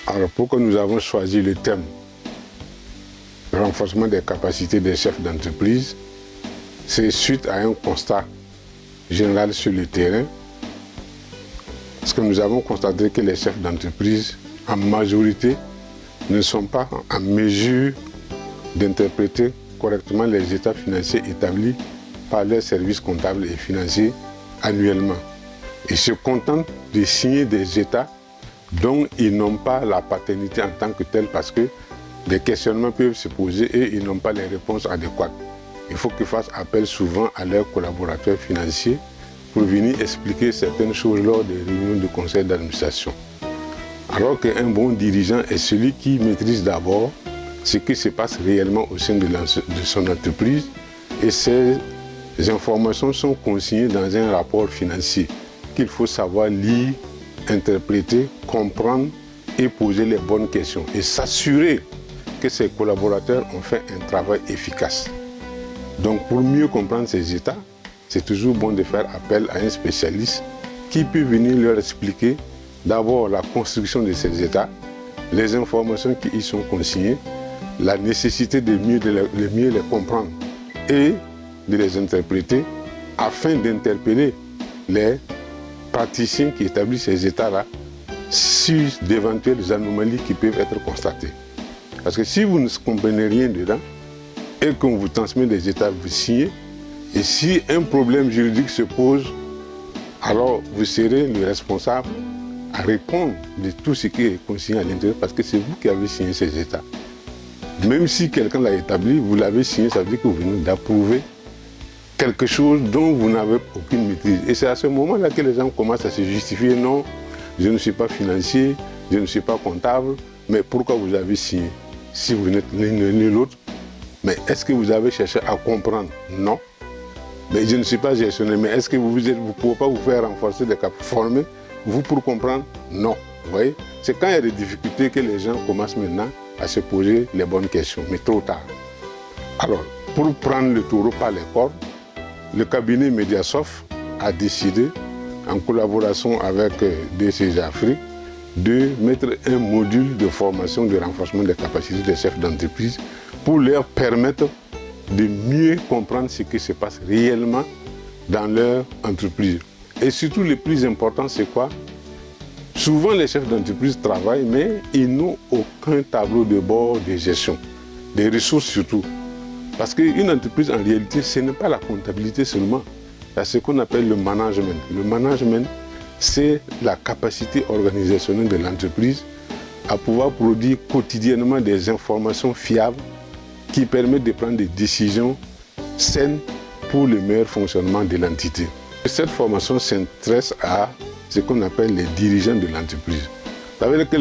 Alors pourquoi nous avons choisi le thème renforcement des capacités des chefs d'entreprise, c'est suite à un constat général sur le terrain, parce que nous avons constaté que les chefs d'entreprise, en majorité, ne sont pas en mesure d'interpréter correctement les états financiers établis par leurs services comptables et financiers annuellement. Ils se contentent de signer des états dont ils n'ont pas la paternité en tant que telle parce que des questionnements peuvent se poser et ils n'ont pas les réponses adéquates. Il faut qu'ils fassent appel souvent à leurs collaborateurs financiers pour venir expliquer certaines choses lors des réunions du conseil d'administration. Alors qu'un bon dirigeant est celui qui maîtrise d'abord ce qui se passe réellement au sein de son entreprise et ces informations sont consignées dans un rapport financier qu'il faut savoir lire, interpréter, comprendre et poser les bonnes questions et s'assurer que ses collaborateurs ont fait un travail efficace. Donc pour mieux comprendre ces états, c'est toujours bon de faire appel à un spécialiste qui peut venir leur expliquer d'abord la construction de ces états, les informations qui y sont consignées, la nécessité de mieux les comprendre et de les interpréter afin d'interpeller les praticiens qui établissent ces états-là sur d'éventuelles anomalies qui peuvent être constatées. Parce que si vous ne comprenez rien dedans et qu'on vous transmet des états, vous signez, et si un problème juridique se pose, alors vous serez le responsable à répondre de tout ce qui est consigné à l'intérieur parce que c'est vous qui avez signé ces états. Même si quelqu'un l'a établi, vous l'avez signé, ça veut dire que vous venez d'approuver quelque chose dont vous n'avez aucune maîtrise. Et c'est à ce moment-là que les gens commencent à se justifier. Non, je ne suis pas financier, je ne suis pas comptable, mais pourquoi vous avez signé? Si vous n'êtes l'un ni l'autre, mais est-ce que vous avez cherché à comprendre? Non. Mais je ne suis pas gestionnaire, mais est-ce que vous ne pouvez pas vous faire renforcer des capacités, former, vous pour comprendre? Non. Vous voyez? C'est quand il y a des difficultés que les gens commencent maintenant à se poser les bonnes questions, mais trop tard. Alors, pour prendre le taureau par les cornes, le cabinet Mediasoft a décidé, en collaboration avec DCG Afrique, de mettre un module de formation de renforcement des capacités des chefs d'entreprise pour leur permettre de mieux comprendre ce qui se passe réellement dans leur entreprise. Et surtout, le plus important, c'est quoi? Souvent, les chefs d'entreprise travaillent, mais ils n'ont aucun tableau de bord de gestion, des ressources surtout. Parce qu'une entreprise, en réalité, ce n'est pas la comptabilité seulement. C'est ce qu'on appelle le management. Le management, c'est la capacité organisationnelle de l'entreprise à pouvoir produire quotidiennement des informations fiables qui permettent de prendre des décisions saines pour le meilleur fonctionnement de l'entité. Cette formation s'intéresse à ce qu'on appelle les dirigeants de l'entreprise. Ça veut dire que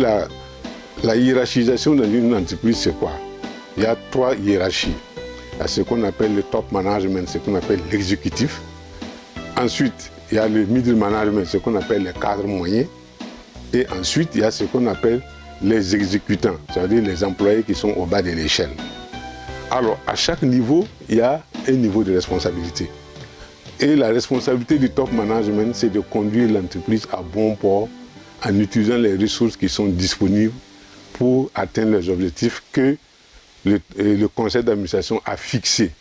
la hiérarchisation dans une entreprise, c'est quoi? Il y a 3 hiérarchies. Il y a ce qu'on appelle le top management, ce qu'on appelle l'exécutif. Ensuite, il y a le middle management, ce qu'on appelle les cadres moyens. Et ensuite, il y a ce qu'on appelle les exécutants, c'est-à-dire les employés qui sont au bas de l'échelle. Alors, à chaque niveau, il y a un niveau de responsabilité. Et la responsabilité du top management, c'est de conduire l'entreprise à bon port en utilisant les ressources qui sont disponibles pour atteindre les objectifs que le conseil d'administration a fixés.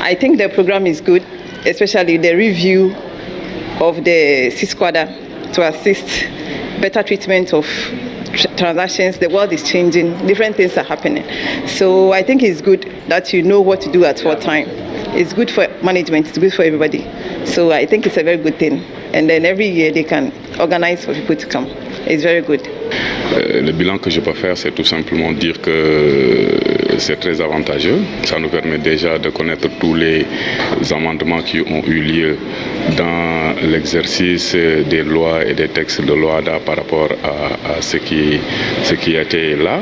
I think the program is good, especially the review of the six-quarter to assist better treatment of transactions. The world is changing, different things are happening. So I think it's good that you know what to do at what time. It's good for management, it's good for everybody. So I think it's a very good thing. And then every year they can organize for people to come. It's very good. Le bilan que je peux faire, c'est tout simplement dire que c'est très avantageux. Ça nous permet déjà de connaître tous les amendements qui ont eu lieu dans l'exercice des lois et des textes de l'OHADA par rapport à ce qui était là.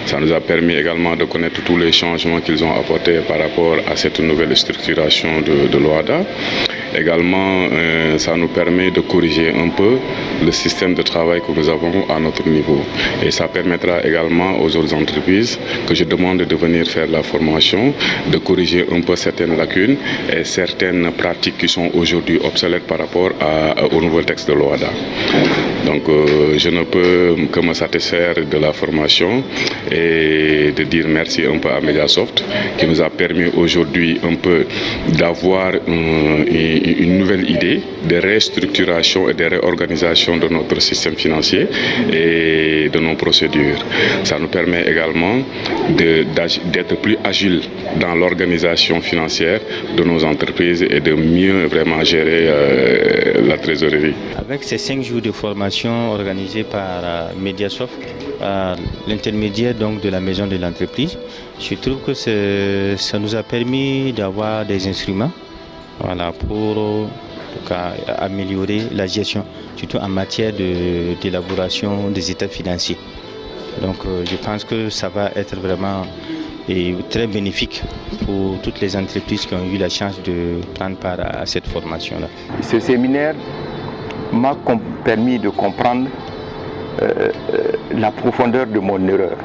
Ça nous a permis également de connaître tous les changements qu'ils ont apportés par rapport à cette nouvelle structuration de l'OHADA. Également, ça nous permet de corriger un peu le système de travail que nous avons à notre niveau. Et ça permettra également aux autres entreprises que je demande de venir faire la formation, de corriger un peu certaines lacunes et certaines pratiques qui sont aujourd'hui obsolètes par rapport au nouveau texte de l'OHADA. Donc je ne peux que me satisfaire de la formation et de dire merci un peu à Mediasoft qui nous a permis aujourd'hui un peu d'avoir une nouvelle idée de restructuration et de réorganisation de notre système financier et de nos procédures. Ça nous permet également d'être plus agile dans l'organisation financière de nos entreprises et de mieux vraiment gérer la trésorerie. Avec ces 5 jours de formation organisés par Mediasoft, l'intermédiaire donc de la maison de l'entreprise, je trouve que ça nous a permis d'avoir des instruments pour améliorer la gestion, surtout en matière d'élaboration des états financiers. Donc je pense que ça va être vraiment très bénéfique pour toutes les entreprises qui ont eu la chance de prendre part à cette formation-là. Ce séminaire m'a permis de comprendre la profondeur de mon erreur.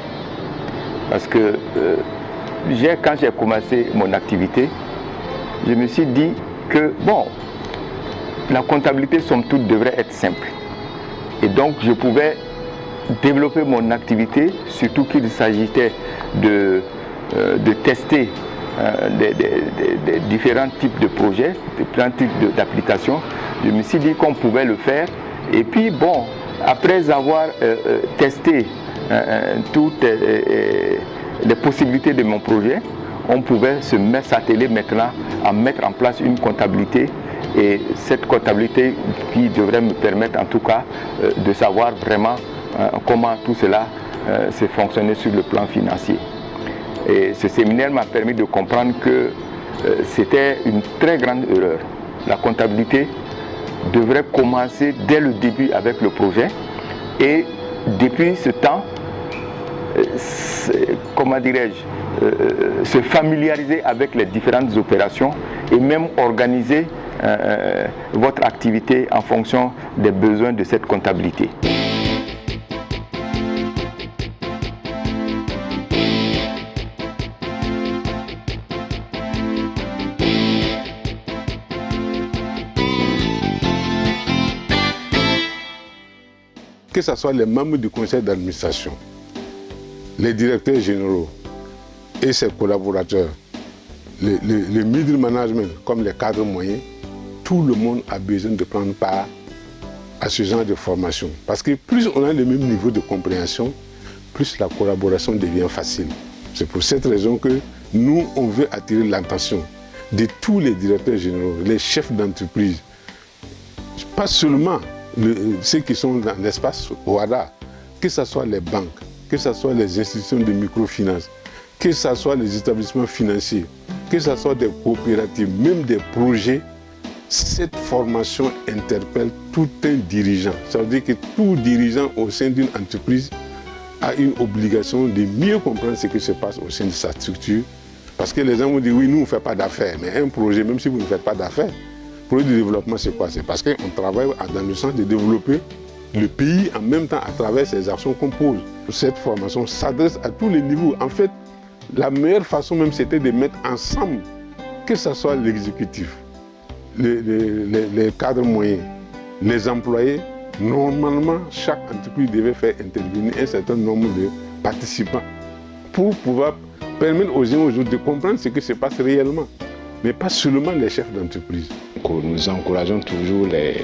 Parce que quand j'ai commencé mon activité, je me suis dit que la comptabilité somme toute devrait être simple. Et donc je pouvais développer mon activité, surtout qu'il s'agissait de tester des différents types de projets, différents types d'applications. Je me suis dit qu'on pouvait le faire. Et puis après avoir testé toutes les possibilités de mon projet, on pouvait s'atteler maintenant à mettre en place une comptabilité. Et cette comptabilité qui devrait me permettre en tout cas de savoir vraiment comment tout cela s'est fonctionné sur le plan financier. Et ce séminaire m'a permis de comprendre que c'était une très grande erreur. La comptabilité devrait commencer dès le début avec le projet et depuis ce temps, se familiariser avec les différentes opérations et même organiser votre activité en fonction des besoins de cette comptabilité. Que ce soit les membres du conseil d'administration, les directeurs généraux et ses collaborateurs, le middle management comme les cadres moyens, tout le monde a besoin de prendre part à ce genre de formation. Parce que plus on a le même niveau de compréhension, plus la collaboration devient facile. C'est pour cette raison que nous, on veut attirer l'attention de tous les directeurs généraux, les chefs d'entreprise, pas seulement ceux qui sont dans l'espace OHADA, que ce soit les banques, que ce soit les institutions de microfinance, que ce soit les établissements financiers, que ce soit des coopératives, même des projets, cette formation interpelle tout un dirigeant. Ça veut dire que tout dirigeant au sein d'une entreprise a une obligation de mieux comprendre ce qui se passe au sein de sa structure. Parce que les gens vont dire, oui, nous, on ne fait pas d'affaires. Mais un projet, même si vous ne faites pas d'affaires, projet de développement, c'est quoi? C'est parce qu'on travaille dans le sens de développer le pays en même temps à travers ces actions qu'on pose. Cette formation s'adresse à tous les niveaux. En fait, la meilleure façon même, c'était de mettre ensemble, que ce soit l'exécutif, les cadres moyens, les employés. Normalement, chaque entreprise devait faire intervenir un certain nombre de participants pour pouvoir permettre aux uns aux autres de comprendre ce qui se passe réellement, mais pas seulement les chefs d'entreprise. Nous encourageons toujours les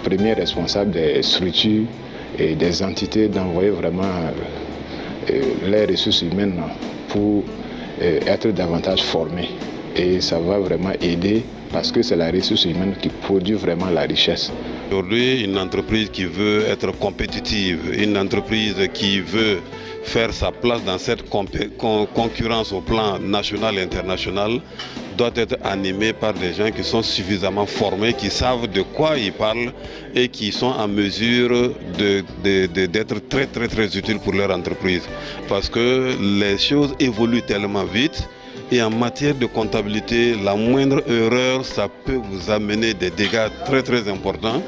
premiers responsables des structures et des entités d'envoyer vraiment les ressources humaines pour être davantage formés. Et ça va vraiment aider parce que c'est la ressource humaine qui produit vraiment la richesse. Aujourd'hui, une entreprise qui veut être compétitive, une entreprise qui veut faire sa place dans cette concurrence au plan national et international doit être animée par des gens qui sont suffisamment formés, qui savent de quoi ils parlent et qui sont en mesure d'être très utiles pour leur entreprise. Parce que les choses évoluent tellement vite Et en matière de comptabilité, la moindre erreur, ça peut vous amener des dégâts très très importants,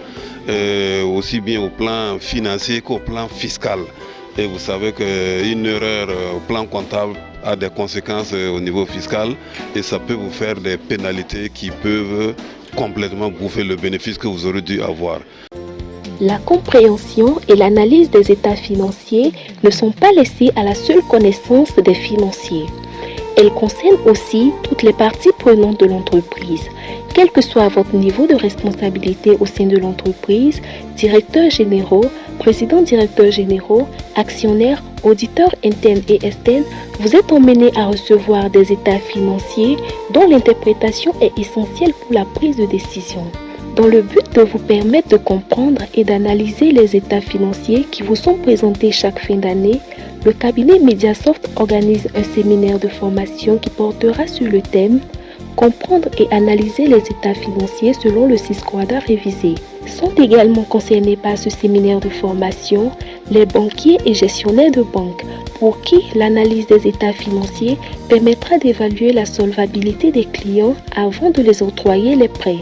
aussi bien au plan financier qu'au plan fiscal. Et vous savez qu'une erreur au plan comptable a des conséquences au niveau fiscal et ça peut vous faire des pénalités qui peuvent complètement bouffer le bénéfice que vous aurez dû avoir. La compréhension et l'analyse des états financiers ne sont pas laissées à la seule connaissance des financiers. Elles concernent aussi toutes les parties prenantes de l'entreprise. Quel que soit votre niveau de responsabilité au sein de l'entreprise, directeurs généraux, présidents-directeurs généraux, actionnaires, auditeurs internes et externes, vous êtes emmenés à recevoir des états financiers dont l'interprétation est essentielle pour la prise de décision. Dans le but de vous permettre de comprendre et d'analyser les états financiers qui vous sont présentés chaque fin d'année, le cabinet Mediasoft organise un séminaire de formation qui portera sur le thème « Comprendre et analyser les états financiers selon le SISQUADA révisé ». Sont également concernés par ce séminaire de formation les banquiers et gestionnaires de banque, pour qui l'analyse des états financiers permettra d'évaluer la solvabilité des clients avant de les octroyer les prêts.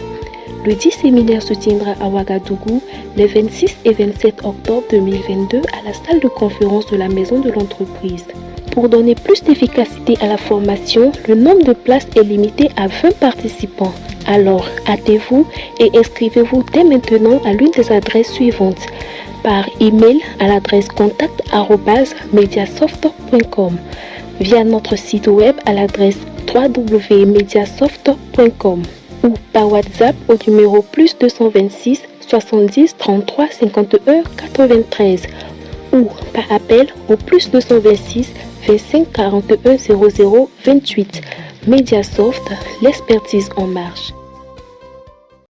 Le 10 séminaire se tiendra à Ouagadougou les 26 et 27 octobre 2022 à la salle de conférence de la Maison de l'entreprise. Pour donner plus d'efficacité à la formation, le nombre de places est limité à 20 participants. Alors, hâtez-vous et inscrivez-vous dès maintenant à l'une des adresses suivantes. Par email à l'adresse contact@mediasoft.com, via notre site web à l'adresse www.mediasoft.com ou par WhatsApp au numéro +226 70 33 51 93 ou par appel au +226 25 41 00 28. Mediasoft, l'expertise en marche.